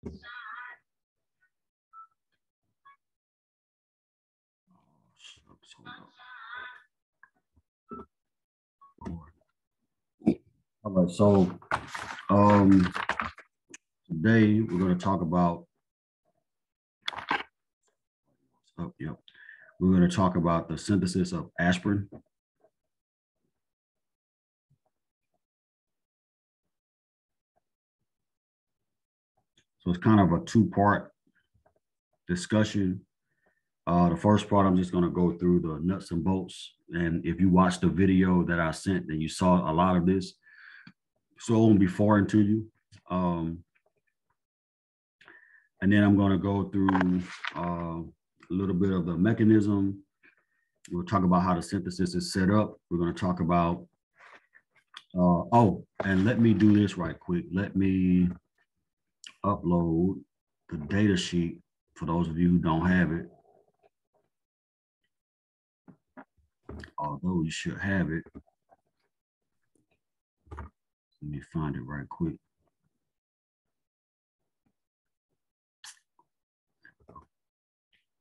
All right, so today we're going to talk about we're going to talk about the synthesis of aspirin. So it's kind of a two-part discussion. The first part, I'm just going to go through the nuts and bolts. And if you watched the video that I sent, then you saw a lot of this. So it won't be foreign to you. And then I'm going to go through a little bit of the mechanism. We'll talk about how the synthesis is set up. We're going to talk about, and let me do this right quick. Let me upload the data sheet for those of you who don't have it. Although you should have it. Let me find it right quick.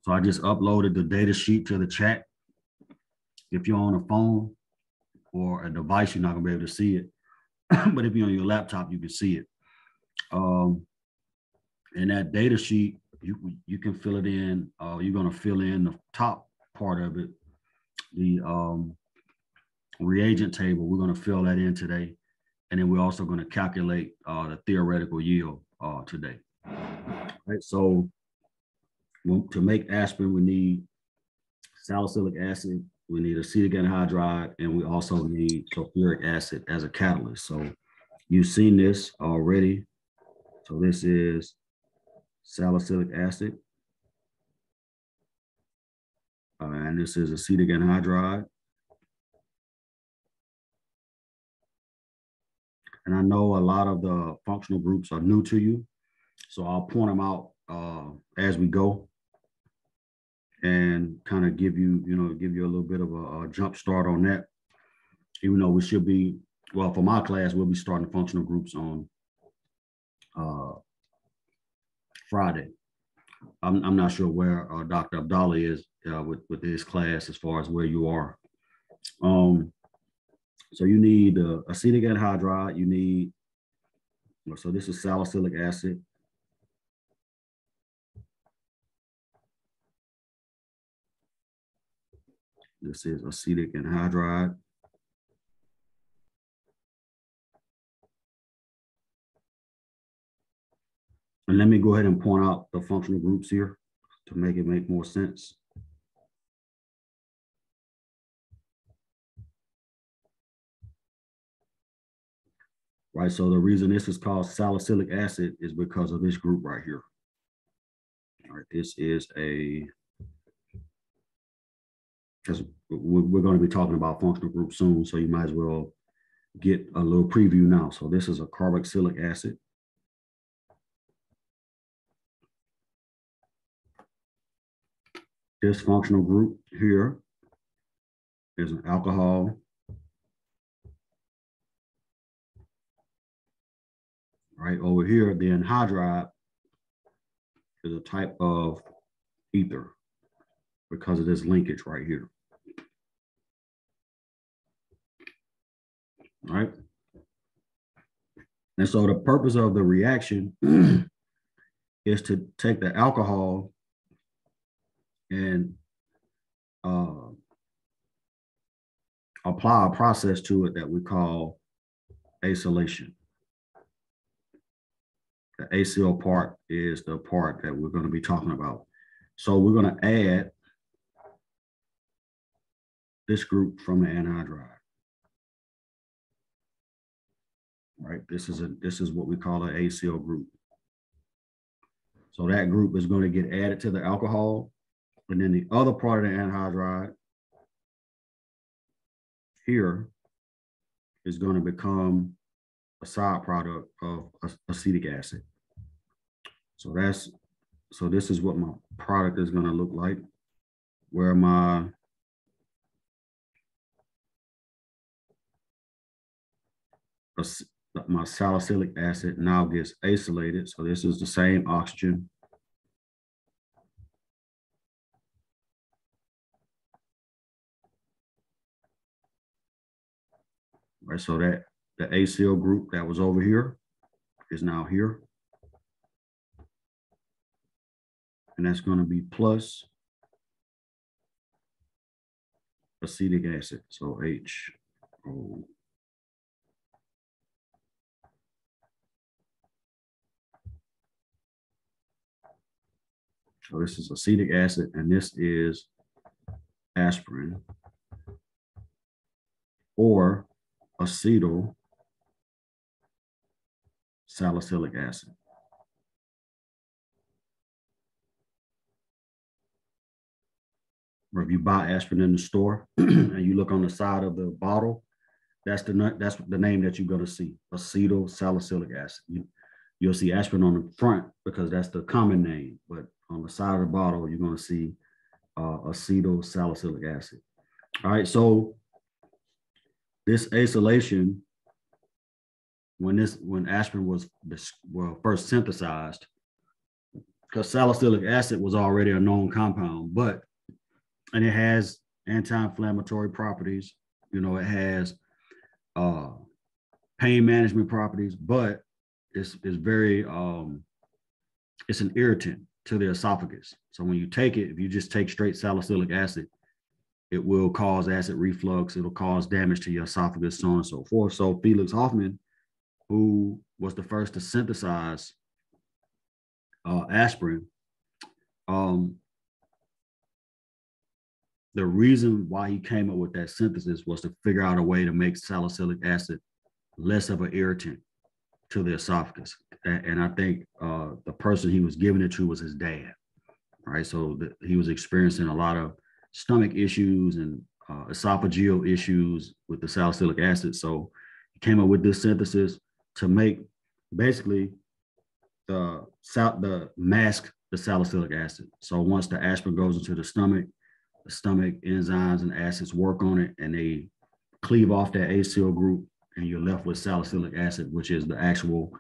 So I just uploaded the data sheet to the chat. If you're on a phone or a device, you're not gonna be able to see it. But if you're on your laptop, you can see it. And that data sheet, you can fill it in. You're gonna fill in the top part of it, the reagent table. We're gonna fill that in today. And then we're also gonna calculate the theoretical yield today. All right, so to make aspirin, we need salicylic acid, we need acetic anhydride, and we also need sulfuric acid as a catalyst. So you've seen this already. So this is salicylic acid. And this is acetic anhydride. And I know a lot of the functional groups are new to you, so I'll point them out as we go and kind of give you a little bit of a jump start on that. Even though we should be, well, for my class, we'll be starting functional groups on Friday. I'm not sure where Dr. Abdallah is with his class as far as where you are. So you need acetic anhydride, you need, so this is salicylic acid. This is acetic anhydride. And let me go ahead and point out the functional groups here to make it make more sense. Right, so the reason this is called salicylic acid is because of this group right here. All right, this is because we're going to be talking about functional groups soon, so you might as well get a little preview now. So this is a carboxylic acid. This functional group here is an alcohol. Right over here, the anhydride is a type of ether because of this linkage right here. All right. And so the purpose of the reaction is to take the alcohol and apply a process to it that we call acylation. The acyl part is the part that we're going to be talking about. So we're going to add this group from the anhydride. Right, this is what we call an acyl group. So that group is going to get added to the alcohol, and then the other part of the anhydride here is going to become a side product of acetic acid. So this is what my product is going to look like, where my the my salicylic acid now gets acylated. So this is the same oxygen. Right, so that the acyl group that was over here is now here. And that's going to be plus acetic acid. So HO. So this is acetic acid, and this is aspirin or acetyl salicylic acid. Or if you buy aspirin in the store and you look on the side of the bottle, that's the name that you're going to see, acetyl salicylic acid. You'll see aspirin on the front because that's the common name, but on the side of the bottle, you're going to see acetyl salicylic acid. All right, so this acylation, when aspirin was first synthesized, because salicylic acid was already a known compound, and it has anti-inflammatory properties. You know, it has pain management properties, but it's very it's an irritant to the esophagus. So when you take it, if you just take straight salicylic acid, it will cause acid reflux. It'll cause damage to your esophagus, so on and so forth. So Felix Hoffman, who was the first to synthesize aspirin, the reason why he came up with that synthesis was to figure out a way to make salicylic acid less of an irritant to the esophagus. And I think the person he was giving it to was his dad, right? So he was experiencing a lot of stomach issues and esophageal issues with the salicylic acid. So he came up with this synthesis to make basically the mask the salicylic acid. So once the aspirin goes into the stomach enzymes and acids work on it and they cleave off that acyl group, and you're left with salicylic acid, which is the actual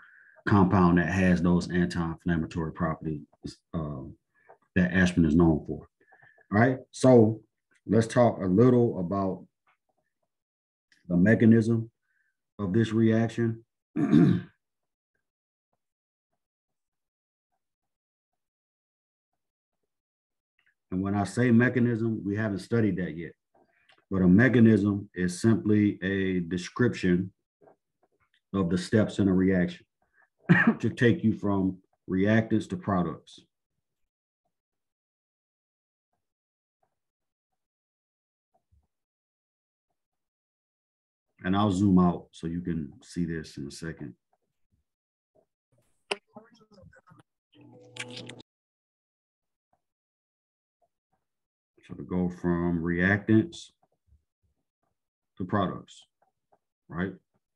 compound that has those anti-inflammatory properties that aspirin is known for. All right, so let's talk a little about the mechanism of this reaction. And when I say mechanism, we haven't studied that yet. But a mechanism is simply a description of the steps in a reaction to take you from reactants to products. And I'll zoom out so you can see this in a second. So to go from reactants to products, right?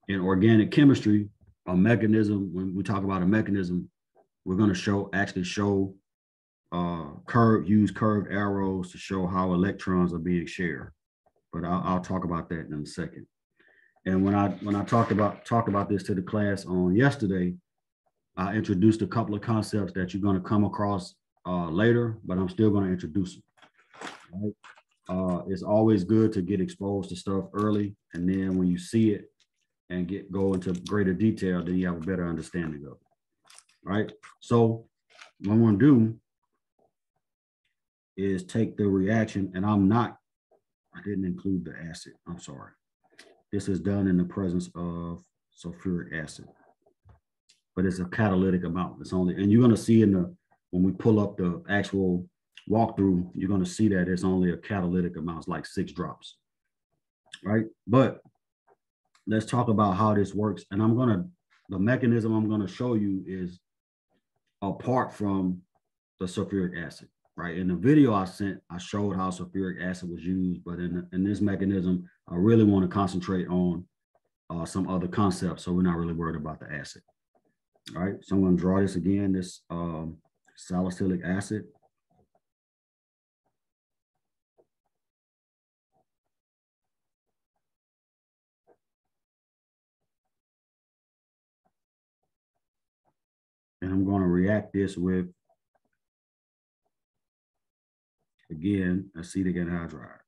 In organic chemistry, a mechanism, when we talk about a mechanism, we're going to actually show use curved arrows to show how electrons are being shared. But I'll talk about that in a second. And when I talked about this to the class on yesterday, I introduced a couple of concepts that you're going to come across later, but I'm still going to introduce them. Right? It's always good to get exposed to stuff early, and then when you see it and go into greater detail, then you have a better understanding of it. Right? So what I'm going to do is take the reaction, and I didn't include the acid. I'm sorry. This is done in the presence of sulfuric acid, but it's a catalytic amount. It's only, and you're going to see when we pull up the actual walkthrough, you're going to see that it's only a catalytic amount. It's like 6 drops, right? But let's talk about how this works. And the mechanism I'm going to show you is apart from the sulfuric acid, right? In the video I showed how sulfuric acid was used, but in this mechanism, I really want to concentrate on some other concepts, so we're not really worried about the acid. All right, so I'm going to draw this again, this salicylic acid. And I'm going to react this with, again, acetic anhydride.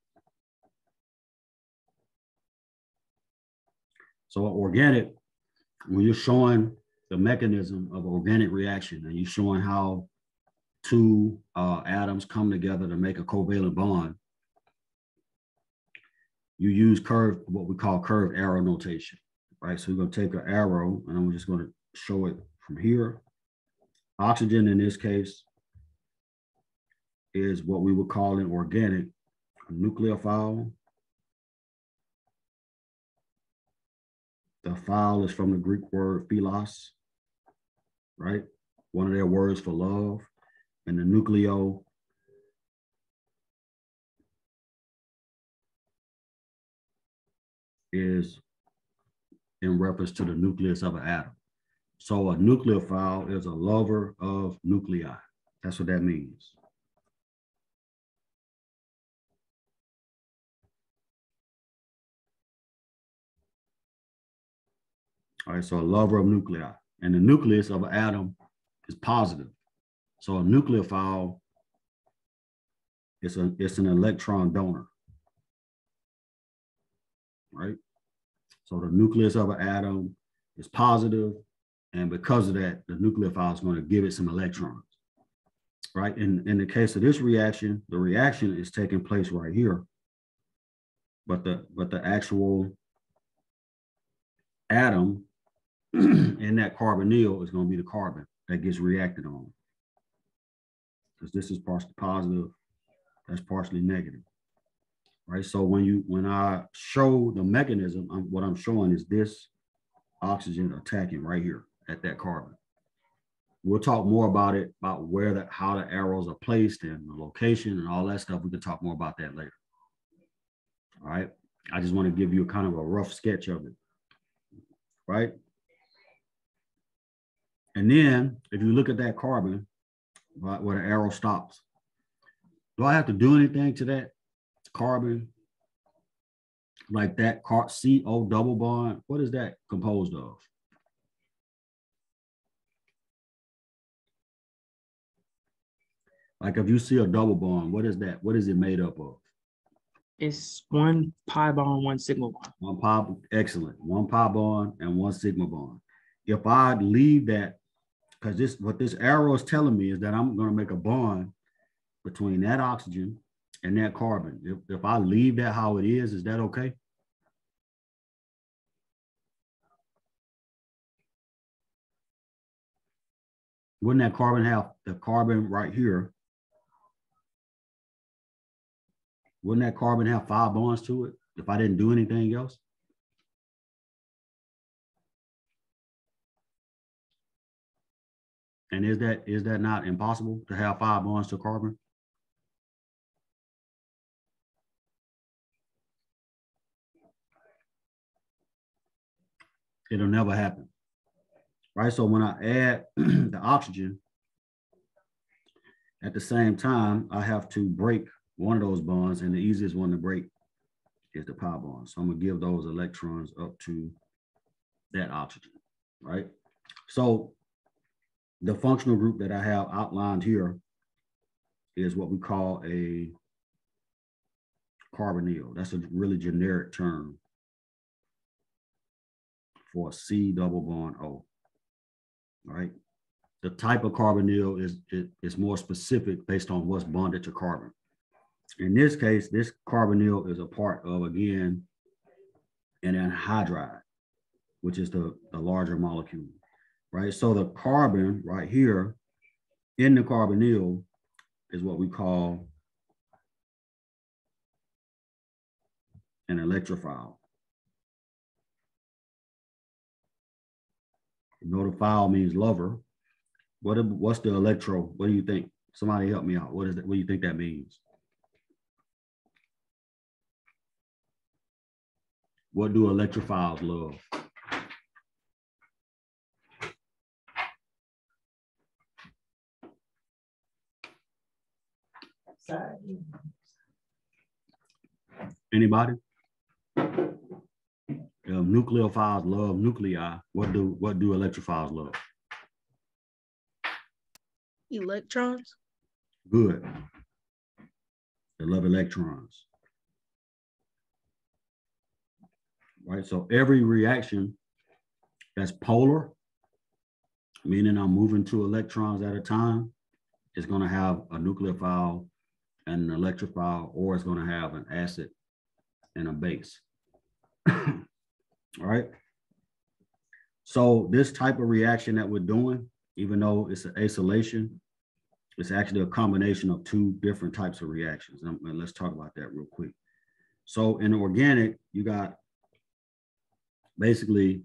So organic, when you're showing the mechanism of organic reaction and you're showing how two atoms come together to make a covalent bond, you use what we call curved arrow notation, right? So we're going to take an arrow and I'm just going to show it from here. Oxygen in this case is what we would call an organic nucleophile. The phile is from the Greek word philos, right? One of their words for love. And the nucleo is in reference to the nucleus of an atom. So a nucleophile is a lover of nuclei. That's what that means. All right, so a lover of nuclei. And the nucleus of an atom is positive. So a nucleophile it's an electron donor, right? So the nucleus of an atom is positive, and because of that, the nucleophile is going to give it some electrons, right? In the case of this reaction, the reaction is taking place right here, but the actual atom in that carbonyl is going to be the carbon that gets reacted on, because this is partially positive, that's partially negative, right? So when I show the mechanism, what I'm showing is this oxygen attacking right here at that carbon. We'll talk more about it, about how the arrows are placed and the location and all that stuff. We can talk more about that later. All right. I just want to give you kind of a rough sketch of it, right? And then if you look at that carbon, right, where the arrow stops, do I have to do anything to that carbon? Like that CO double bond, what is that composed of? Like if you see a double bond, what is that? What is it made up of? It's one pi bond, one sigma bond. One pi, excellent. One pi bond and one sigma bond. If I leave that, because what this arrow is telling me is that I'm going to make a bond between that oxygen and that carbon. If I leave that how it is that okay? Wouldn't that carbon have the carbon right here? Wouldn't that carbon have 5 bonds to it if I didn't do anything else? And is that not impossible to have 5 bonds to carbon? It'll never happen, right? So when I add the oxygen, at the same time, I have to break one of those bonds, and the easiest one to break is the pi bond. So I'm gonna give those electrons up to that oxygen, right? So the functional group that I have outlined here is what we call a carbonyl. That's a really generic term for a C double bond O, right? The type of carbonyl is more specific based on what's bonded to carbon. In this case, this carbonyl is a part of, again, an anhydride, which is the larger molecule, right? So the carbon right here in the carbonyl is what we call an electrophile. You know, the phile means lover. What's the electro? What do you think? Somebody help me out. What is that? What do you think that means? What do electrophiles love? Anybody? Nucleophiles love nuclei. What do electrophiles love? Electrons. Good. They love electrons. Right, so every reaction that's polar, meaning I'm moving two electrons at a time, is going to have a nucleophile and an electrophile, or it's going to have an acid and a base. All right. So this type of reaction that we're doing, even though it's an acylation, it's actually a combination of two different types of reactions. And let's talk about that real quick. So in organic, you got basically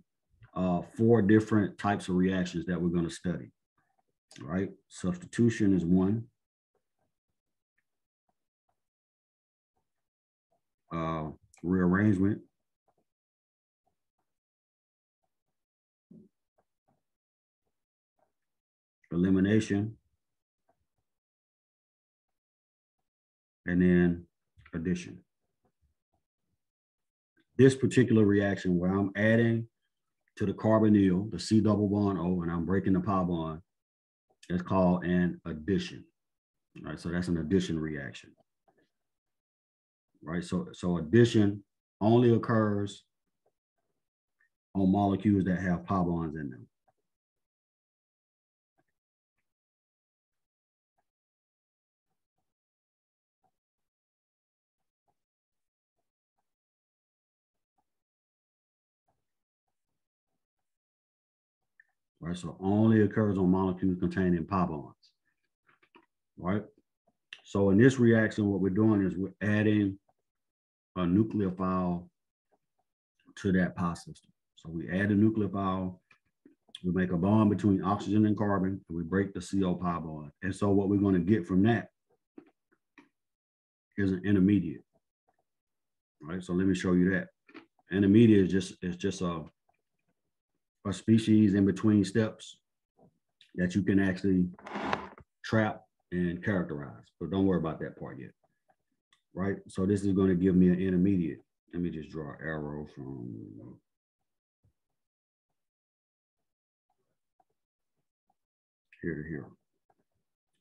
4 different types of reactions that we're going to study. All right. Substitution is one. Rearrangement. Elimination. And then addition. This particular reaction where I'm adding to the carbonyl, the C double bond O, and I'm breaking the pi bond, it's called an addition. All right, so that's an addition reaction. Right, so addition only occurs on molecules that have pi bonds in them. Right, so only occurs on molecules containing pi bonds. Right, so in this reaction, what we're doing is we're adding a nucleophile to that pi system. So we add a nucleophile, we make a bond between oxygen and carbon, and we break the CO pi bond. And so what we're going to get from that is an intermediate. All right, so let me show you that. Intermediate is just a species in between steps that you can actually trap and characterize. But don't worry about that part yet. Right, so this is going to give me an intermediate. Let me just draw an arrow from here to here.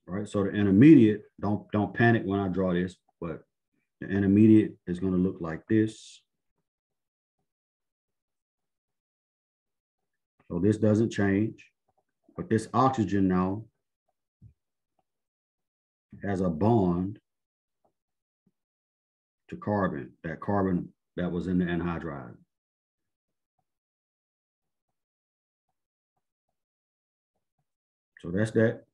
All right, so the intermediate, don't panic when I draw this, but the intermediate is going to look like this. So this doesn't change, but this oxygen now has a bond to carbon that was in the anhydride. So that's that,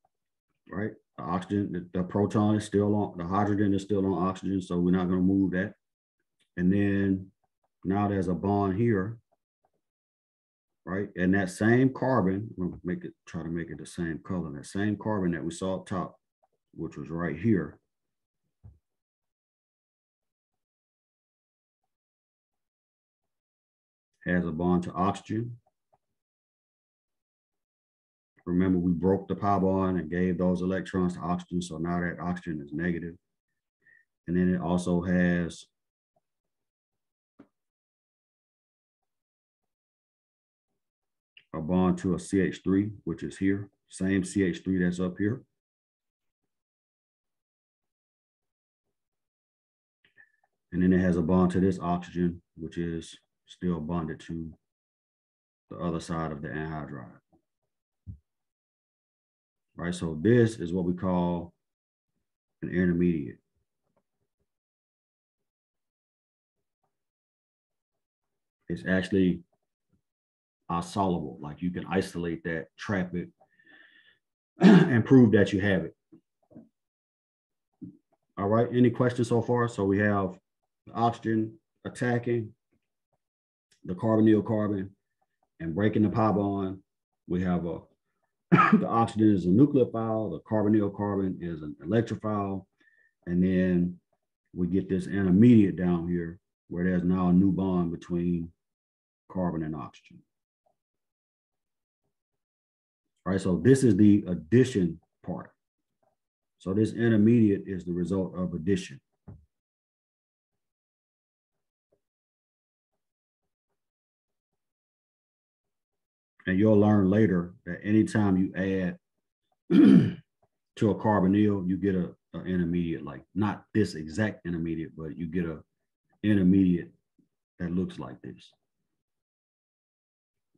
right? The oxygen, the proton is still on, the hydrogen is still on oxygen, so we're not going to move that. And then now there's a bond here, right? And that same carbon, we'll try to make it the same color. That same carbon that we saw up top, which was right here, has a bond to oxygen. Remember, we broke the pi bond and gave those electrons to oxygen, so now that oxygen is negative. And then it also has a bond to a CH3, which is here, same CH3 that's up here. And then it has a bond to this oxygen, which is still bonded to the other side of the anhydride. Right, so this is what we call an intermediate. It's actually soluble, like you can isolate that, trap it, and prove that you have it. All right, any questions so far? So we have the oxygen attacking the carbonyl carbon and breaking the pi bond. We have the oxygen is a nucleophile, the carbonyl carbon is an electrophile, and then we get this intermediate down here where there's now a new bond between carbon and oxygen. All right, so this is the addition part. So this intermediate is the result of addition. And you'll learn later that anytime you add to a carbonyl, you get a intermediate, like not this exact intermediate, but you get a intermediate that looks like this.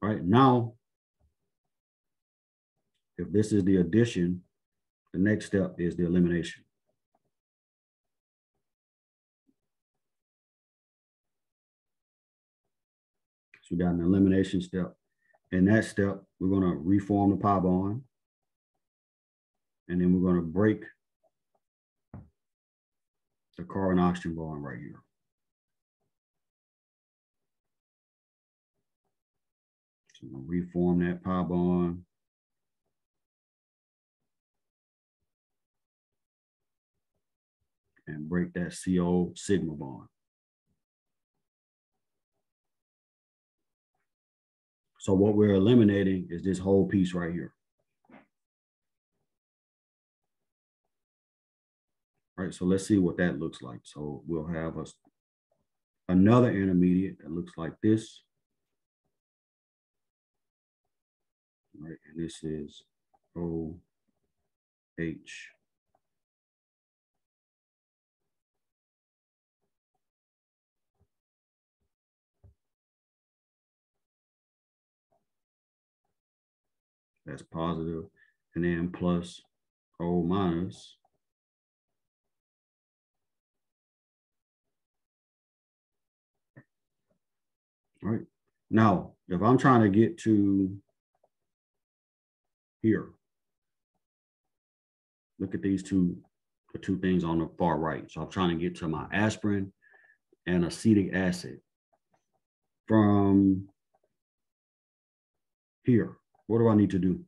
All right, now, if this is the addition, the next step is the elimination. So we got an elimination step. In that step, we're going to reform the pi bond. And then we're going to break the carbon-oxygen bond right here. So we're going to reform that pi bond. And break that CO sigma bond. So what we're eliminating is this whole piece right here. All right, so let's see what that looks like. So we'll have another intermediate that looks like this. All right, and this is OH. That's positive, and then plus O minus. All right, now if I'm trying to get to here, look at these the two things on the far right. So I'm trying to get to my aspirin and acetic acid from here. What do I need to do?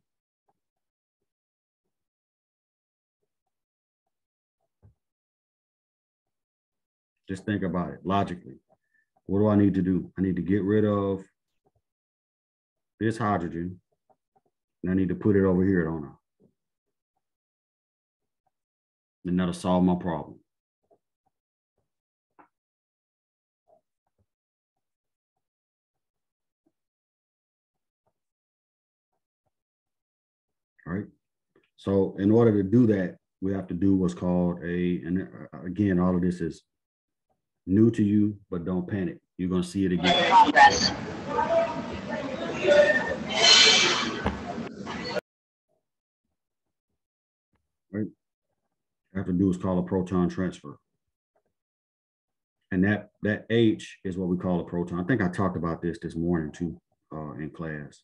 Just think about it logically. What do I need to do? I need to get rid of this hydrogen, and I need to put it over here, don't I? And that'll solve my problem. All right. So in order to do that, we have to do what's called and again, all of this is new to you, but don't panic. You're going to see it again. Progress. Right. I have to do is call a proton transfer. And that H is what we call a proton. I think I talked about this morning too in class,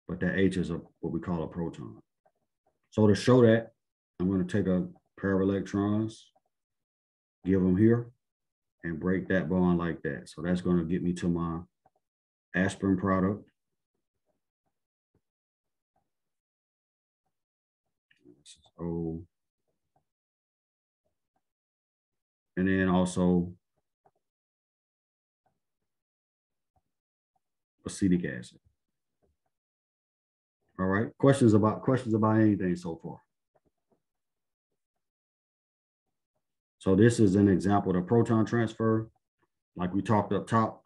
but that H is what we call a proton. So to show that, I'm going to take a pair of electrons, give them here, and break that bond like that. So that's going to get me to my aspirin product. This is O. And then also acetic acid. All right. Questions about anything so far? So this is an example of proton transfer. Like we talked up top,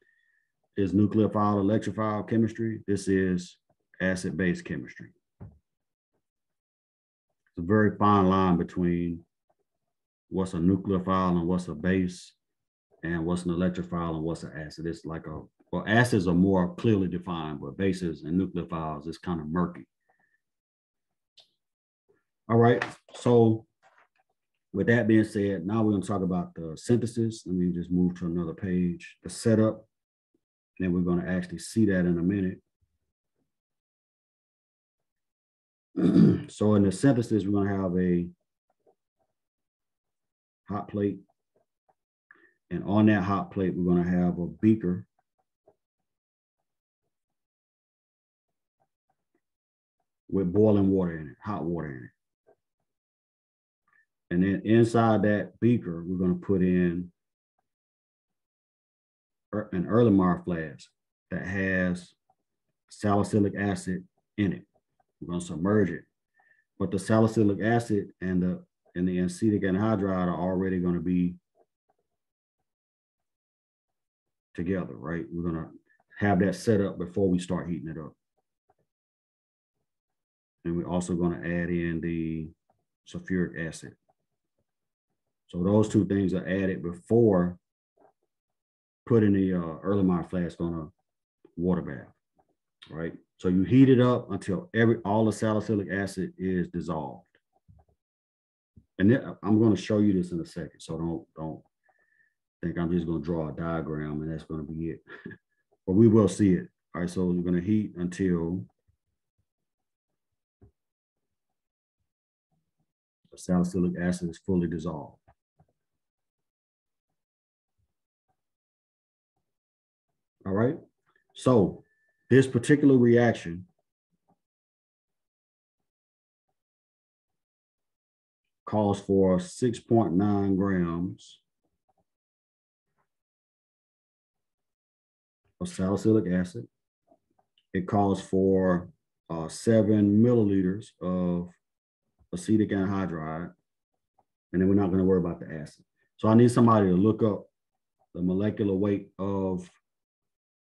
is nucleophile electrophile chemistry. This is acid-base chemistry. It's a very fine line between what's a nucleophile and what's a base, and what's an electrophile and what's an acid. It's like well, acids are more clearly defined, but bases and nucleophiles is kind of murky. All right, so with that being said, now we're going to talk about the synthesis. Let me just move to another page, the setup, and then we're going to actually see that in a minute. So in the synthesis, we're going to have a hot plate. And on that hot plate, we're going to have a beaker with boiling water in it, hot water in it. And then inside that beaker, we're going to put in an Erlenmeyer flask that has salicylic acid in it. We're going to submerge it. But the salicylic acid and the acetic anhydride are already going to be together, right? We're going to have that set up before we start heating it up. And we're also going to add in the sulfuric acid. So those two things are added before putting the Erlenmeyer flask on a water bath, right? So you heat it up until all the salicylic acid is dissolved. And then I'm going to show you this in a second. So don't think I'm just going to draw a diagram and that's going to be it. But we will see it. All right, so we're going to heat until the salicylic acid is fully dissolved. All right, so this particular reaction calls for 6.9 grams of salicylic acid. It calls for 7 milliliters of acetic anhydride, and then we're not going to worry about the acid. So I need somebody to look up the molecular weight of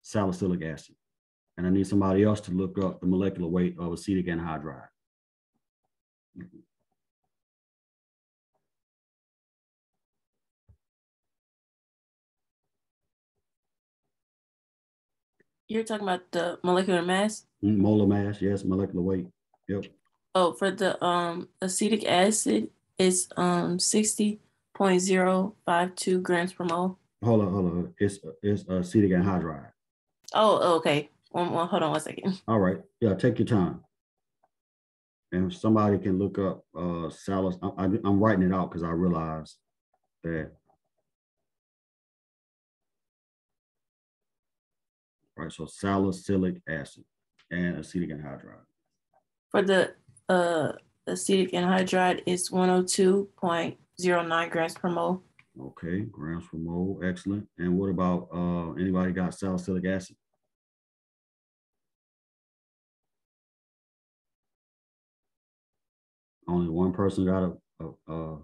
salicylic acid, and I need somebody else to look up the molecular weight of acetic anhydride. You're talking about the molecular mass? Molar mass, yes, molecular weight. Yep. Oh, for the acetic acid, it's 60.052 grams per mole. Hold on. It's acetic anhydride. Oh, okay. Hold on 1 second. All right. Yeah, take your time. And if somebody can look up I'm writing it out because I realized that. All right, so salicylic acid and acetic anhydride. For the acetic anhydride, it's 102.09 grams per mole. Okay, grams per mole, excellent. And what about anybody got salicylic acid? Only one person got a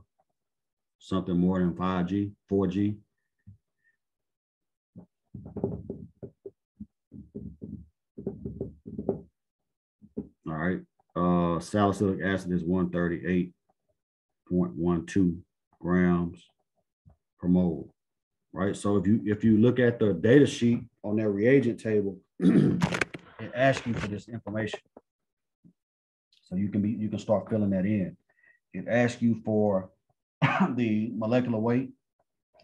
something more than 5G, 4G. All right. Salicylic acid is 138.12 grams per mole. Right. So if you look at the data sheet on their reagent table, it asks you for this information. So you can start filling that in. It asks you for the molecular weight.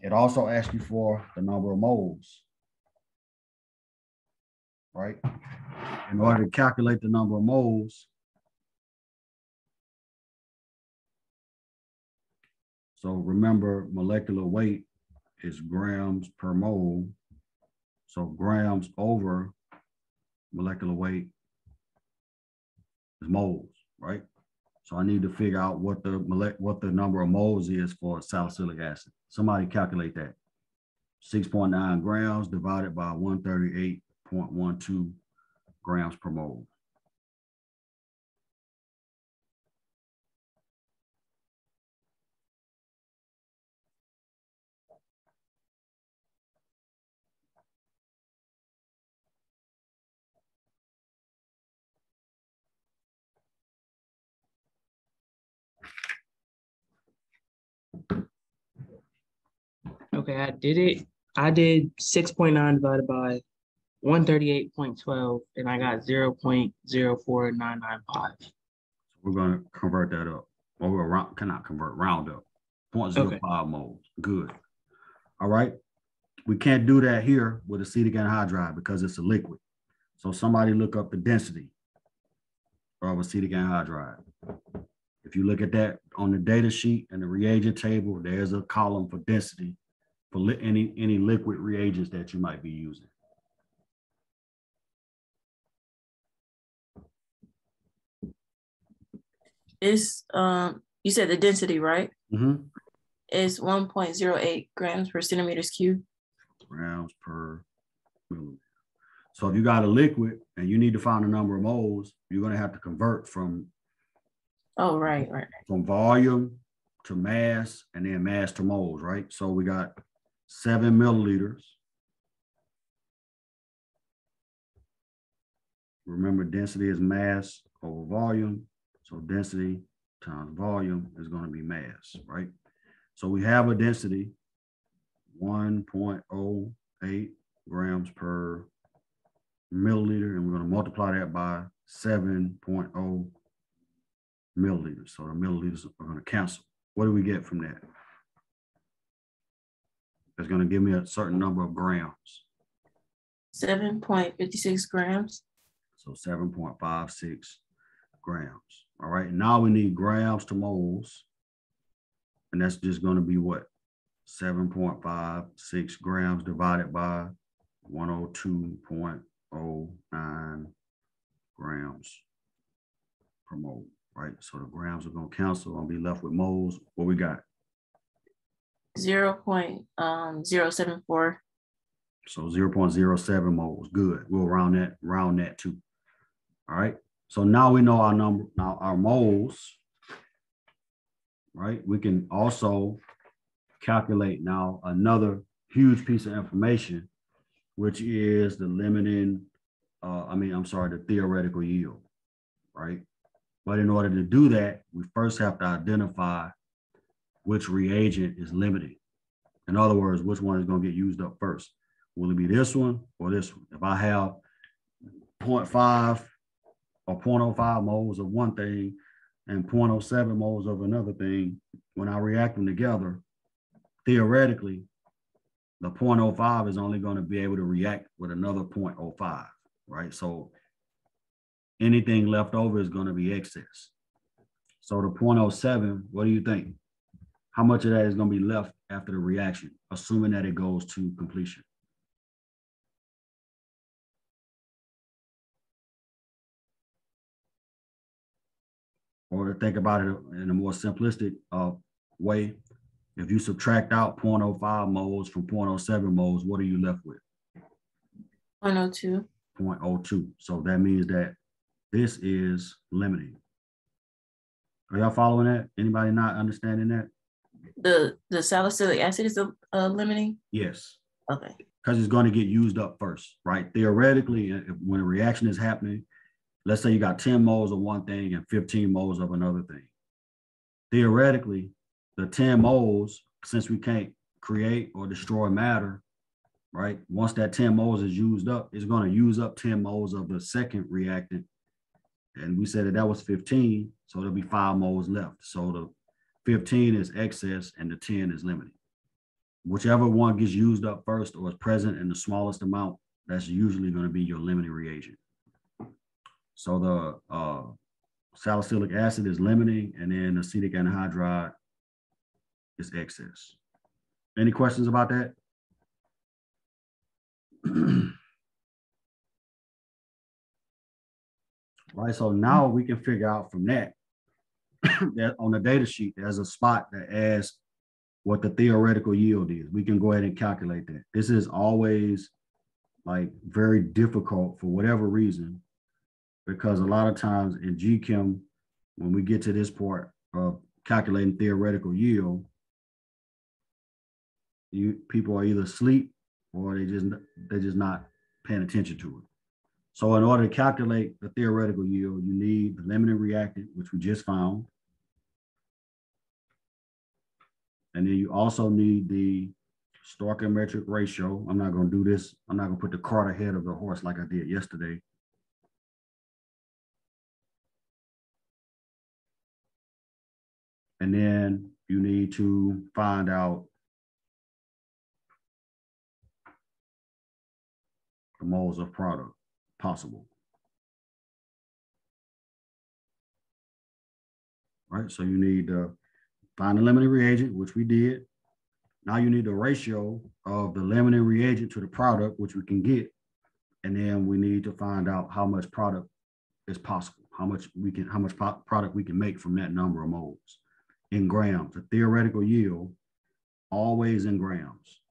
It also asks you for the number of moles. Right? In order to calculate the number of moles, so remember molecular weight is grams per mole. So grams over molecular weight is moles, right? So I need to figure out what the number of moles is for salicylic acid. Somebody calculate that. 6.9 grams divided by 138.12 grams per mole. Okay, I did it. I did 6.9 divided by 138.12, and I got 0.04995. We're going to convert that up. Or we'll cannot convert, round up. 0.05 moles. Good. All right. We can't do that here with acetic anhydride because it's a liquid. So somebody look up the density of acetic anhydride. If you look at that on the data sheet and the reagent table, there's a column for density for any liquid reagents that you might be using. It's you said the density, right? Mm-hmm. It's 1.08 grams per centimeters cubed. Grams per milliliter. So if you got a liquid and you need to find a number of moles, you're going to have to convert from right. From volume to mass and then mass to moles, right? So we got 7 milliliters. Remember, density is mass over volume. So density times volume is going to be mass, right? So we have a density 1.08 grams per milliliter, and we're going to multiply that by 7.0 milliliters. So the milliliters are going to cancel. What do we get from that? That's going to give me a certain number of grams. 7.56 grams. So 7.56 grams. All right. Now we need grams to moles. And that's just going to be what? 7.56 grams divided by 102.09 grams per mole, right? So the grams are going to cancel. I'll be left with moles. What we got? 0.074. So 0.07 moles. Good. We'll round that too. All right. So now we know our number. Now our moles, right? We can also calculate now another huge piece of information, which is the limiting, the theoretical yield, right? But in order to do that, we first have to identify which reagent is limiting. In other words, which one is going to get used up first? Will it be this one or this one? If I have 0.5 or 0.05 moles of one thing and 0.07 moles of another thing, when I react them together, theoretically, the 0.05 is only going to be able to react with another 0.05, right? So anything left over is going to be excess. So the 0.07, what do you think? How much of that is going to be left after the reaction, assuming that it goes to completion? Or to think about it in a more simplistic way, if you subtract out 0.05 moles from 0.07 moles, what are you left with? 0.02. 0.02. So that means that this is limiting. Are y'all following that? Anybody not understanding that? The salicylic acid is limiting? Yes. Okay. Because it's going to get used up first, right? Theoretically, when a reaction is happening, let's say you got 10 moles of one thing and 15 moles of another thing. Theoretically, the 10 moles, since we can't create or destroy matter, right? Once that 10 moles is used up, it's going to use up 10 moles of the second reactant. And we said that was 15, so there'll be 5 moles left. So the 15 is excess and the 10 is limiting. Whichever one gets used up first or is present in the smallest amount, that's usually going to be your limiting reagent. So the salicylic acid is limiting, and then acetic anhydride is excess. Any questions about that? Right, so now we can figure out from that, that on the data sheet, there's a spot that asks what the theoretical yield is. We can go ahead and calculate that. This is always like very difficult for whatever reason, because a lot of times in CHEM, when we get to this part of calculating theoretical yield, people are either asleep or they're just not paying attention to it. So in order to calculate the theoretical yield, you need the limiting reactant, which we just found. And then you also need the stoichiometric ratio. I'm not going to do this. I'm not going to put the cart ahead of the horse like I did yesterday. And then you need to find out the moles of product possible. Right, so you need to find the limiting reagent, which we did. Now you need the ratio of the limiting reagent to the product, which we can get. And then we need to find out how much product is possible, how much product we can make from that number of moles in grams. The theoretical yield, always in grams.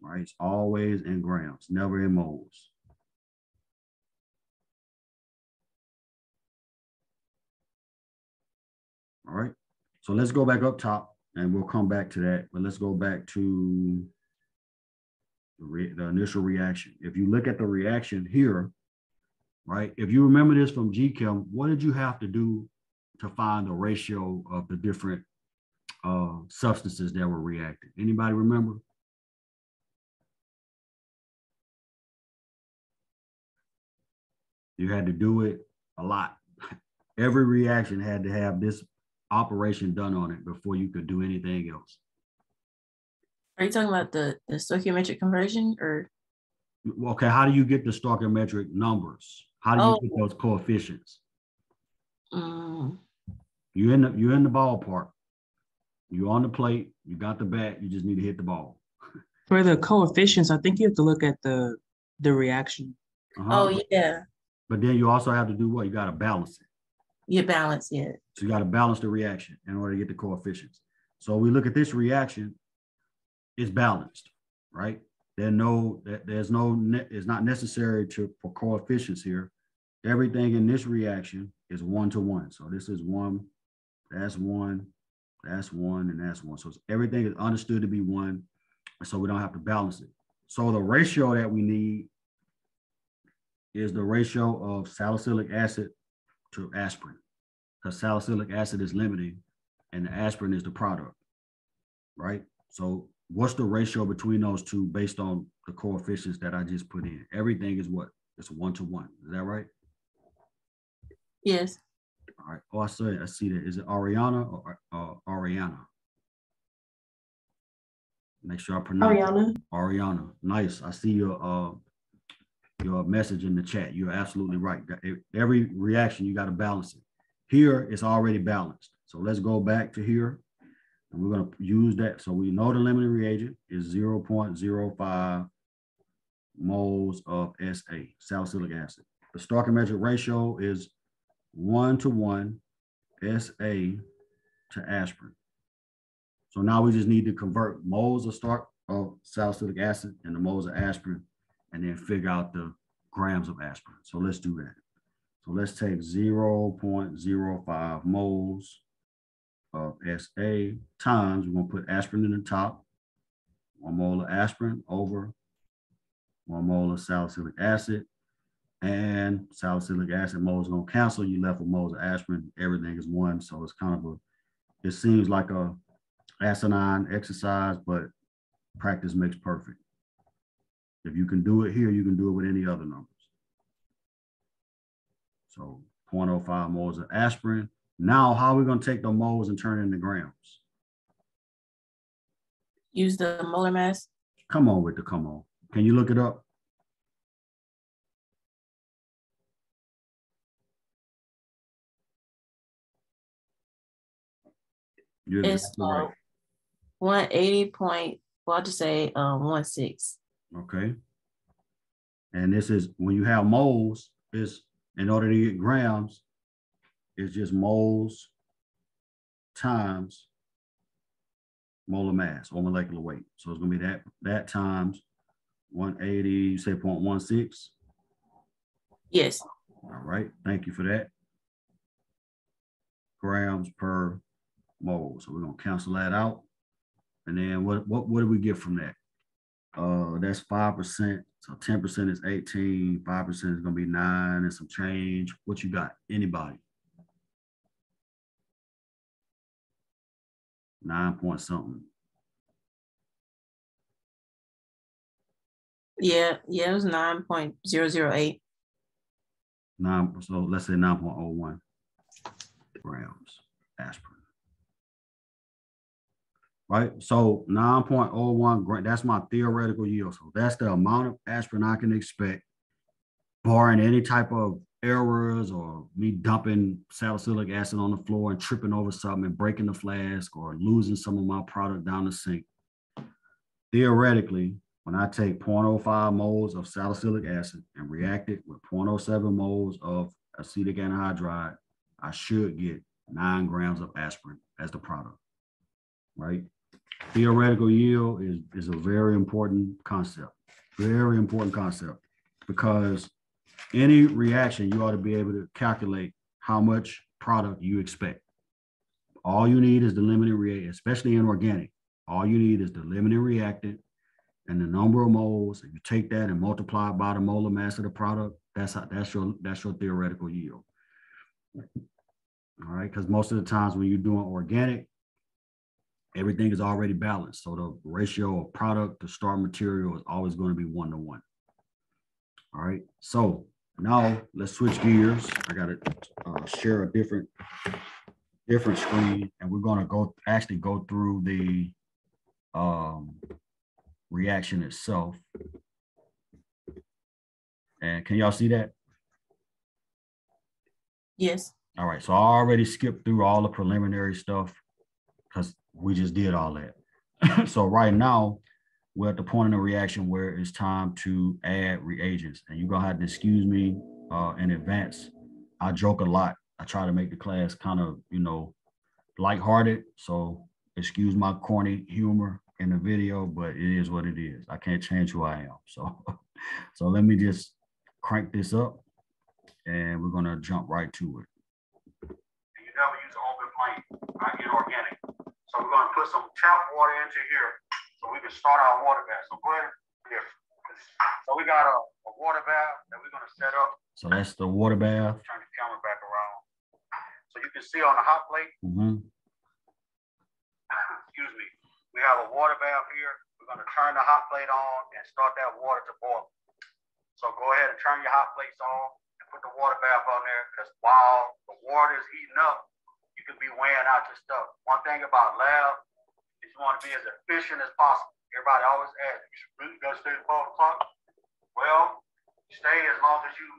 Right, it's always in grams, never in moles. All right, so let's go back up top and we'll come back to that, but let's go back to the initial reaction. If you look at the reaction here, right? If you remember this from GChem, what did you have to do to find the ratio of the different substances that were reacted? Anybody remember? You had to do it a lot. Every reaction had to have this operation done on it before you could do anything else. Are you talking about the stoichiometric conversion or? Okay, how do you get the stoichiometric numbers? How do you get those coefficients? You're in the ballpark. You're on the plate. You got the bat. You just need to hit the ball. For the coefficients, I think you have to look at the reaction. Oh yeah. But then you also have to do what? You got to balance it. You balance, yeah. So you got to balance the reaction in order to get the coefficients. So we look at this reaction. It's balanced, right? It's not necessary for coefficients here. Everything in this reaction is 1-to-1. So this is 1, that's 1, that's 1, and that's 1. So everything is understood to be 1, so we don't have to balance it. So the ratio that we need is the ratio of salicylic acid to aspirin, because salicylic acid is limiting and the aspirin is the product, right? So what's the ratio between those two based on the coefficients that I just put in? Everything is what? It's 1-to-1. Is that right? Yes. All right. Oh, I see that. Is it Ariana or Ariana? Make sure I pronounce Ariana. Nice. I see your message in the chat. You're absolutely right. Every reaction, you got to balance it. Here, it's already balanced. So let's go back to here. And we're going to use that. So we know the limiting reagent is 0.05 moles of SA, salicylic acid. The stoichiometric ratio is 1-to-1 SA to aspirin. So now we just need to convert moles of salicylic acid into moles of aspirin and then figure out the grams of aspirin. So let's do that. So let's take 0.05 moles of SA times, we're going to put aspirin in the top, 1 mole of aspirin over 1 mole of salicylic acid, and salicylic acid moles going to cancel. You left with moles of aspirin. Everything is 1. So it's kind of it seems like a asinine exercise, but practice makes perfect. If you can do it here, you can do it with any other numbers. So 0.05 moles of aspirin. Now, how are we going to take the moles and turn it into grams? Use the molar mass. Come on. Can you look it up? You're it's right. 180 I'll just say 16. Okay. And this is when you have moles, is in order to get grams, it's just moles times molar mass or molecular weight. So it's going to be that times 180, you say 0.16? Yes. All right. Thank you for that. Grams per mole. So we're going to cancel that out. And then what do we get from that? That's 5%. So 10% is 18. 5% is going to be 9 and some change. What you got? Anybody? 9 point something. Yeah, it was 9.008. So let's say 9.01 grams aspirin. Right? So 9.01 grams, that's my theoretical yield. So that's the amount of aspirin I can expect, barring any type of errors or me dumping salicylic acid on the floor and tripping over something and breaking the flask or losing some of my product down the sink. Theoretically, when I take 0.05 moles of salicylic acid and react it with 0.07 moles of acetic anhydride, I should get 9 grams of aspirin as the product, right? Theoretical yield is a very important concept, because any reaction, you ought to be able to calculate how much product you expect. All you need is the limiting reagent, especially in organic. All you need is the limiting reactant and the number of moles. If you take that and multiply it by the molar mass of the product, That's your theoretical yield. All right, because most of the times when you're doing organic, everything is already balanced. So the ratio of product to start material is always going to be 1-to-1. All right, so now let's switch gears. I got to share a different screen, and we're going to actually go through the reaction itself. And can y'all see that? Yes. All right, so I already skipped through all the preliminary stuff because we just did all that. So right now, we're at the point in the reaction where it's time to add reagents. And you're gonna have to excuse me in advance. I joke a lot. I try to make the class kind of, lighthearted. So excuse my corny humor in the video, but it is what it is. I can't change who I am. So let me just crank this up and we're gonna jump right to it. You never use an open flame, inorganic. So we're gonna put some tap water into here so we can start our water bath. So go ahead. So we got a water bath that we're gonna set up. So that's the water bath. Turn the camera back around. So you can see on the hot plate. Excuse me. We have a water bath here. We're gonna turn the hot plate on and start that water to boil. So go ahead and turn your hot plates on and put the water bath on there, because while the water is heating up, you can be weighing out your stuff. One thing about lab is you want to be as efficient as possible. Everybody always asks, you should really go stay at 12 o'clock. Well, stay as long as you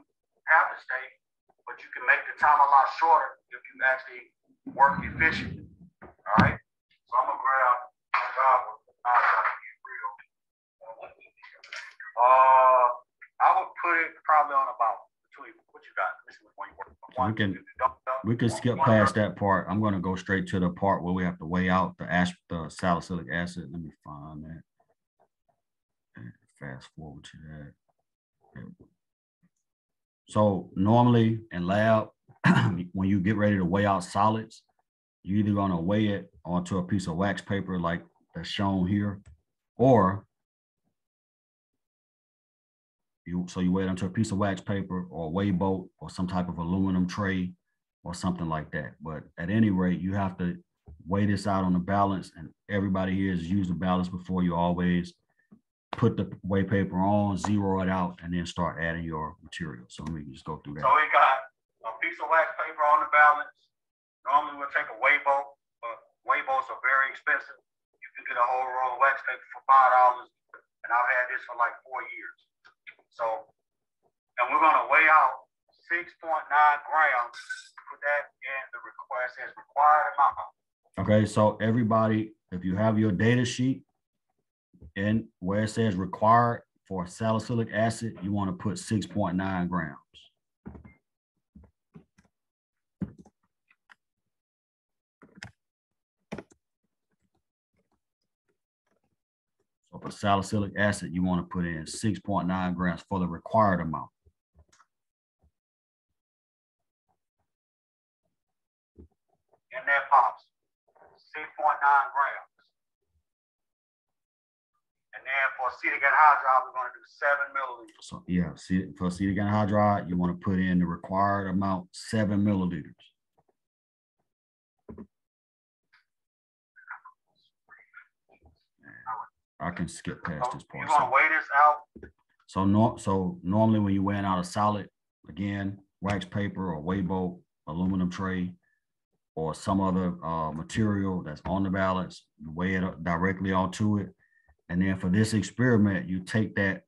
have to stay, but you can make the time a lot shorter if you actually work efficiently. All right. So I'm gonna grab my goblet. I would put it probably on about between what you got. We can skip past that part. I'm going to go straight to the part where we have to weigh out the salicylic acid. Let me find that. And fast forward to that. So normally in lab, when you get ready to weigh out solids, you're either going to weigh it onto a piece of wax paper like that's shown here, or you weigh it onto a piece of wax paper or a weigh boat or some type of aluminum tray or something like that. But at any rate, you have to weigh this out on the balance, and everybody here has used the balance before. You always put the weigh paper on, zero it out, and then start adding your material. So let me just go through that. So we got a piece of wax paper on the balance. Normally we'll take a weigh boat, but weigh boats are very expensive. You can get a whole roll of wax paper for $5, and I've had this for like 4 years. So, and we're going to weigh out 6.9 grams, put that in the required amount. Okay, so everybody, if you have your data sheet and where it says required for salicylic acid, you want to put 6.9 grams. So for salicylic acid, you want to put in 6.9 grams for the required amount. And that pops 6.9 grams. And then for acetic anhydride, we're going to do 7 milliliters. So yeah, for acetic anhydride, you want to put in the required amount, 7 milliliters. I can skip past this part. You want to weigh this out? So normally when you're weighing out a solid, again, wax paper or weigh boat, aluminum tray, or some other material that's on the balance, you weigh it directly onto it. And then for this experiment, you take that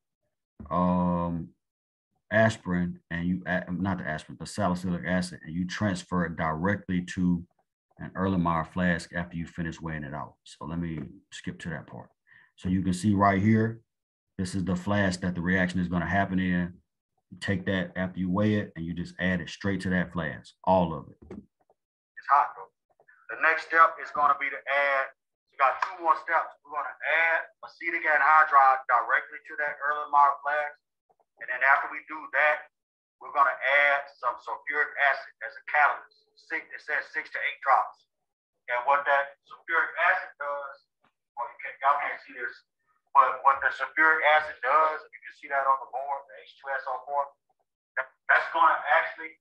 aspirin and you, not the aspirin, the salicylic acid, and you transfer it directly to an Erlenmeyer flask after you finish weighing it out. So let me skip to that part. So you can see right here, this is the flask that the reaction is going to happen in. You take that after you weigh it and you just add it straight to that flask, all of it. It's hot though. The next step is going to be to add, you got 2 more steps. We're going to add acetic anhydride directly to that Erlenmeyer flask. And then after we do that, we're going to add some sulfuric acid as a catalyst. It says 6 to 8 drops. And what that sulfuric acid does, well, y'all can't see this, but what the sulfuric acid does, you can see that on the board, the H2SO4, that that's going to actually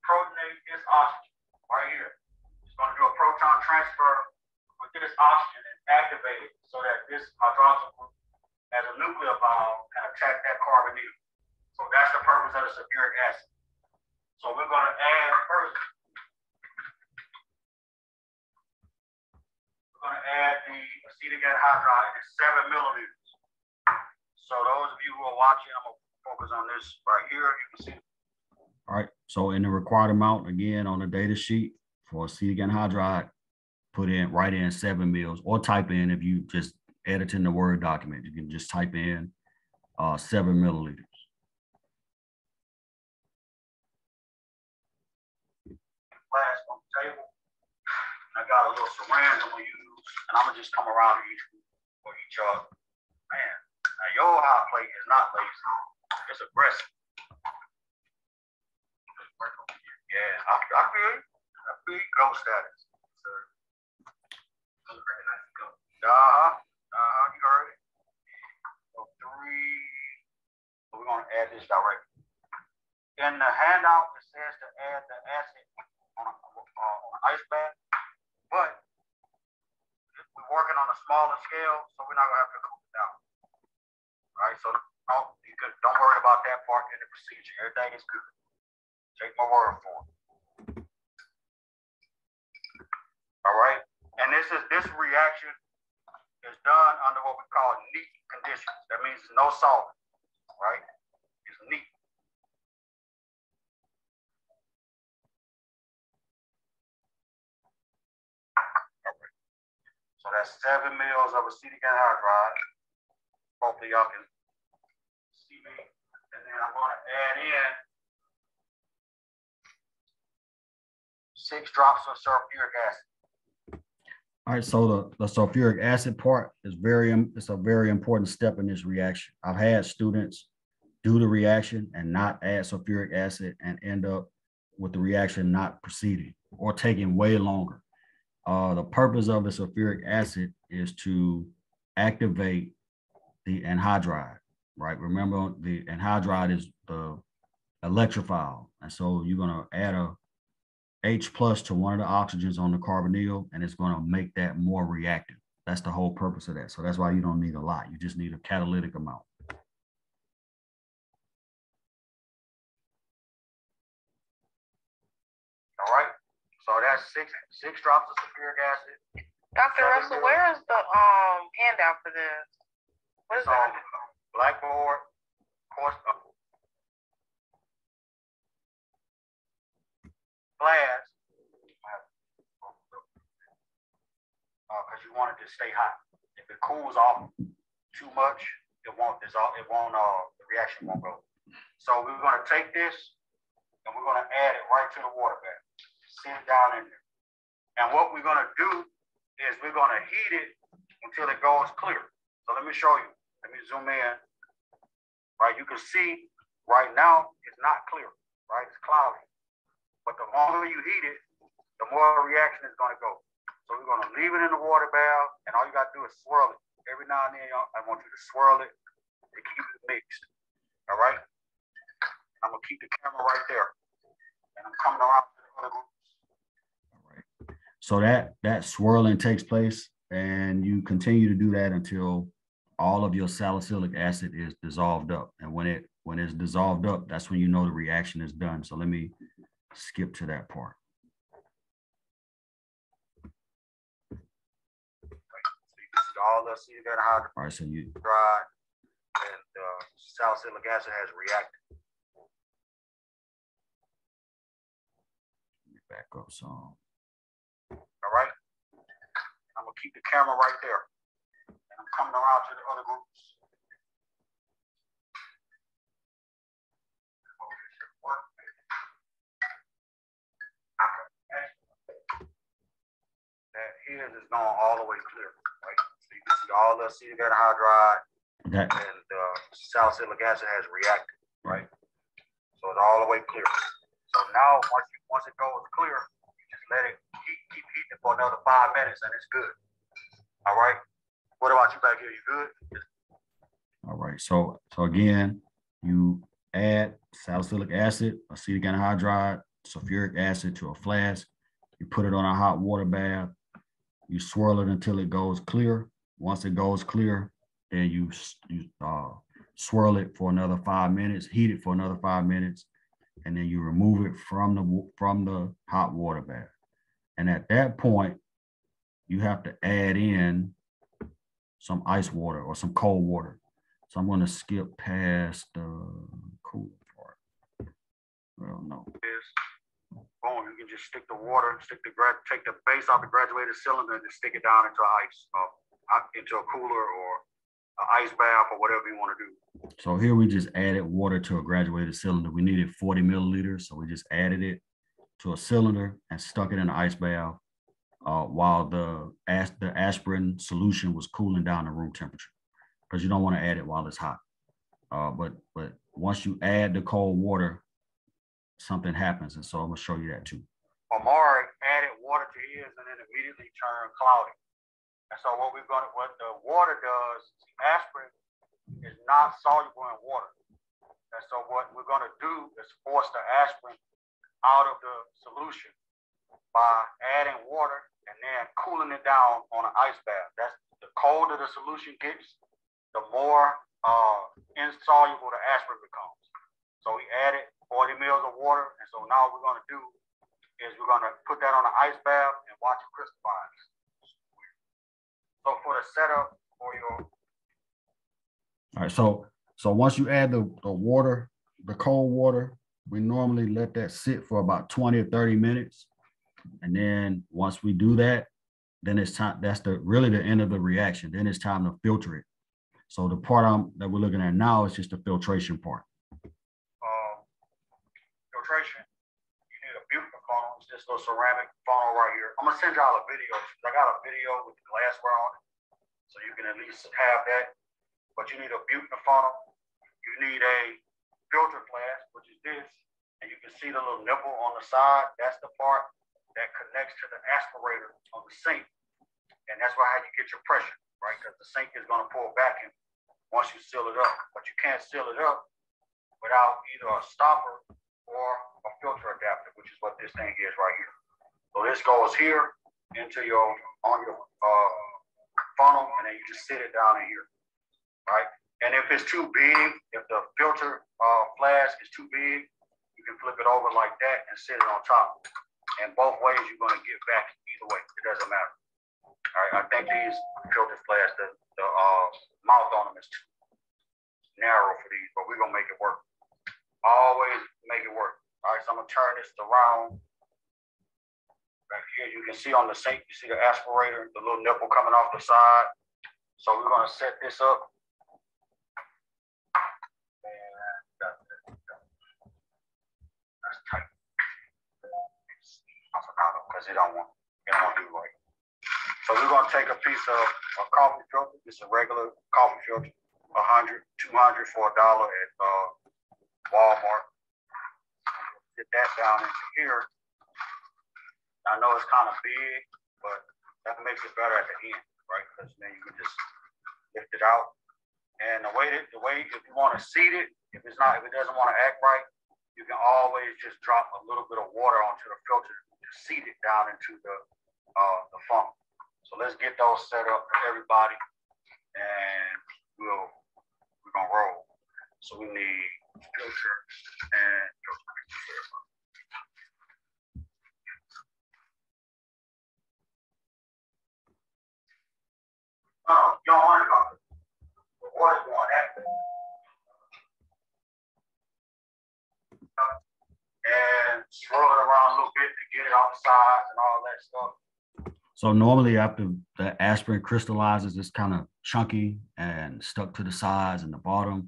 protonate this oxygen right here. It's going to do a proton transfer with this oxygen and activate it so that this hydroxyl group as a nucleophile can attack that carbonyl. So that's the purpose of the sulfuric acid. So we're going to add first. We're going to add the acetic anhydride at 7 milliliters. So those of you who are watching, I'm going to focus on this right here. You can see. All right. So in the required amount, again, on the data sheet for acetic anhydride, write in 7 mils, or type in, if you just edit in the Word document, you can just type in 7 milliliters. Glass on the table. I got a little syringe I'm gonna use, and I'm gonna just come around for each other. Man, now your hot plate is not lazy. It's aggressive. Yeah, I feel you. I feel you. Go status. You heard it. So 3. So we're gonna add this directly. In the handout, it says to add the acid on an ice bath, but we're working on a smaller scale, so we're not gonna have to cool it down. All right, so don't worry about that part in the procedure. Everything is good. Take my word for it. All right, and this reaction is done under what we call neat conditions. That means there's no solvent, right? It's neat. So that's 7 mils of acetic anhydride. Hopefully y'all can see me. And then I'm going to add in 6 drops of sulfuric acid. All right, so the sulfuric acid part is it's a very important step in this reaction. I've had students do the reaction and not add sulfuric acid and end up with the reaction not proceeding or taking way longer. The purpose of the sulfuric acid is to activate the anhydride, right? Remember, the anhydride is the electrophile. And so you're going to add a H plus to one of the oxygens on the carbonyl, and it's going to make that more reactive. That's the whole purpose of that. So that's why you don't need a lot. You just need a catalytic amount. All right. So that's six drops of sulfuric acid. Dr. Russell, where is the handout for this? What is that? Blackboard, course, glass, because you want it to stay hot. If it cools off too much, it won't dissolve. The reaction won't go. So we're going to take this and we're going to add it right to the water bath. Sit it down in there. And what we're going to do is we're going to heat it until it goes clear. So let me show you. Let me zoom in. Right, you can see right now it's not clear. Right, it's cloudy. But the longer you heat it, the more reaction is going to go. So we're going to leave it in the water bath, and all you got to do is swirl it. Every now and then, I want you to swirl it to keep it mixed. All right? I'm going to keep the camera right there. And I'm coming around to the other groups. All right. So that swirling takes place, and you continue to do that until all of your salicylic acid is dissolved up. And when it's dissolved up, that's when you know the reaction is done. So let me skip to that part. All the acetic anhydride, all right, so you dry, and salicylic acid has reacted. Back up some. All right, I'm gonna keep the camera right there, and I'm coming around to the other groups. That here is going all the way clear, right? So you can see all the acetic anhydride and salicylic acid has reacted, right? So it's all the way clear. So now once it goes clear, you just let it keep heating for another 5 minutes, and it's good. All right. What about you back here? You good? All right. So again, you add salicylic acid, acetic anhydride, sulfuric acid to a flask. You put it on a hot water bath. You swirl it until it goes clear. Once it goes clear, then you swirl it for another 5 minutes, heat it for another 5 minutes, and then you remove it from the hot water bath. And at that point, you have to add in some ice water or some cold water. So I'm going to skip past the cool part. Well, no. Boom, you can just stick the water, take the base off the graduated cylinder and just stick it down into ice, into a cooler or an ice bath or whatever you want to do. So here we just added water to a graduated cylinder. We needed 40 milliliters, so we just added it to a cylinder and stuck it in an ice bath while the aspirin solution was cooling down to room temperature, because you don't want to add it while it's hot. But once you add the cold water, something happens, and so I'm gonna show you that too. Omari added water to his and then immediately turned cloudy. And so what the water does, aspirin is not soluble in water. And so what we're gonna do is force the aspirin out of the solution by adding water and then cooling it down on an ice bath. That's the colder the solution gets, the more insoluble the aspirin becomes. So we added 40 mils of water, and so now what we're going to do is we're going to put that on an ice bath and watch it crystallize. So for the setup for your... All right, so once you add the water, the cold water, we normally let that sit for about 20 or 30 minutes. And then once we do that, then it's time, that's really the end of the reaction. Then it's time to filter it. So the part that we're looking at now is just the filtration part. Filtration, you need a butyl funnel. It's this little ceramic funnel right here. I'm gonna send y'all a video. I got a video with the glassware on it, so you can at least have that. But you need a butyl funnel. You need a filter flask, which is this, and you can see the little nipple on the side. That's the part that connects to the aspirator on the sink, and that's how you get your pressure, right? Because the sink is gonna pull back in once you seal it up. But you can't seal it up without either a stopper or a filter adapter, which is what this thing is right here. So this goes here into your funnel, and then you just sit it down in here, right? And if it's too big, if the filter flask is too big, you can flip it over like that and sit it on top. And both ways you're going to get back either way. It doesn't matter. All right, I think these filter flasks, the mouth on them is too narrow for these, but we're going to make it work. Always make it work. All right, so I'm gonna turn this around. Right here, you can see on the sink, you see the aspirator, the little nipple coming off the side. So we're gonna set this up. And that's tight. I forgot it because it don't want to do right. So we're gonna take a piece of a coffee filter. It's a regular coffee filter, 100, 200 for $1 at Walmart. Get that down into here. I know it's kind of big, but that makes it better at the end, right? Because then you can just lift it out. And the way if you want to seat it, if it doesn't want to act right, you can always just drop a little bit of water onto the filter to seat it down into the funnel. So let's get those set up for everybody, and we're gonna roll. So we need filter and filter. Oh, you don't worry about it. The water's going that way. And swirl it around a little bit to get it off the sides and all that stuff. So normally after the aspirin crystallizes, it's kind of chunky and stuck to the sides and the bottom.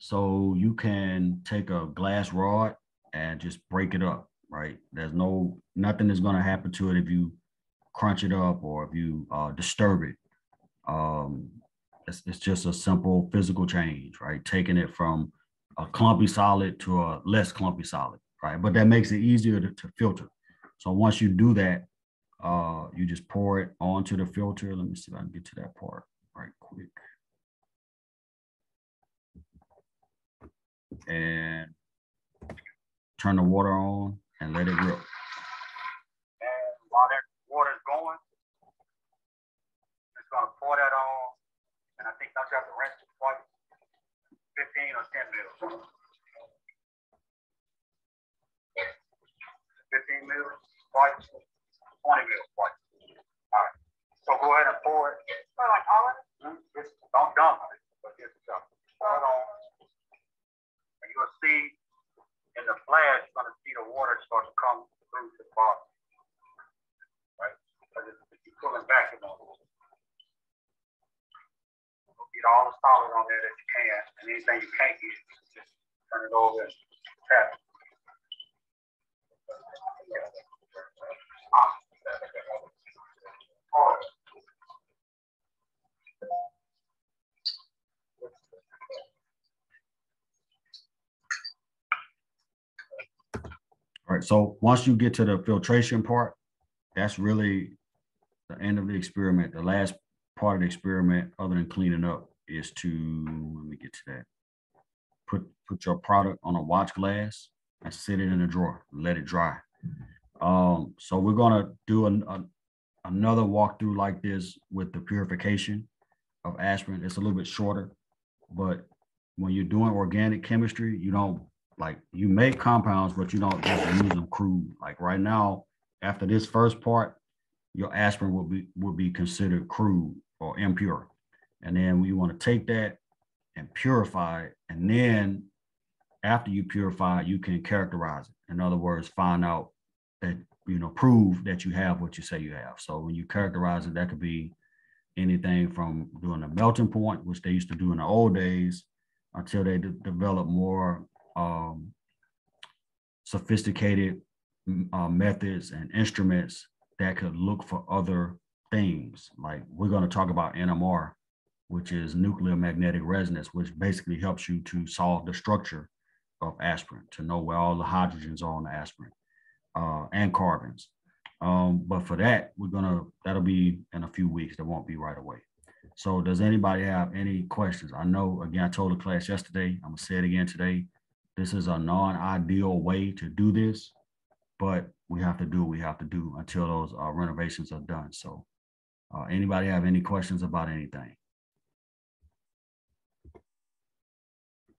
So you can take a glass rod and just break it up, right? There's nothing is going to happen to it if you crunch it up or if you disturb it. It's just a simple physical change, right? Taking it from a clumpy solid to a less clumpy solid, right? But that makes it easier to filter. So once you do that, you just pour it onto the filter. Let me see if I can get to that part right quick. And turn the water on and let it rip. And while that water is going, it's gonna pour that on, and I think I have to rinse it twice, 15 or 10 mils. 15 mils twice, 20 mils twice. All right. So go ahead and pour it. So like all of it? Just don't dump it, but just dump it. Pour it on. And you'll see in the flash, you're gonna see the water start to come through to the bottom. Right? Because if you're pulling back, you know. Get all the solid on there that you can, and anything you can't get, just turn it over and tap it. All right, so once you get to the filtration part, that's really the end of the experiment. The last part of the experiment, other than cleaning up, is to, let me get to that. Put your product on a watch glass and sit it in a drawer, let it dry. So we're gonna do another walkthrough like this with the purification of aspirin. It's a little bit shorter, but when you're doing organic chemistry, you don't, like, you make compounds, but you don't just use them crude. Like right now, after this first part, your aspirin will be considered crude or impure. And then we want to take that and purify it. And then after you purify it, you can characterize it. In other words, find out that, you know, prove that you have what you say you have. So when you characterize it, that could be anything from doing a melting point, which they used to do in the old days, until they develop more sophisticated methods and instruments that could look for other things. Like we're going to talk about NMR, which is nuclear magnetic resonance, which basically helps you to solve the structure of aspirin, to know where all the hydrogens are on the aspirin and carbons. But for that, that'll be in a few weeks. That won't be right away. So does anybody have any questions? I know, again, I told the class yesterday, I'm gonna say it again today. This is a non-ideal way to do this, but we have to do what we have to do until those renovations are done. So anybody have any questions about anything?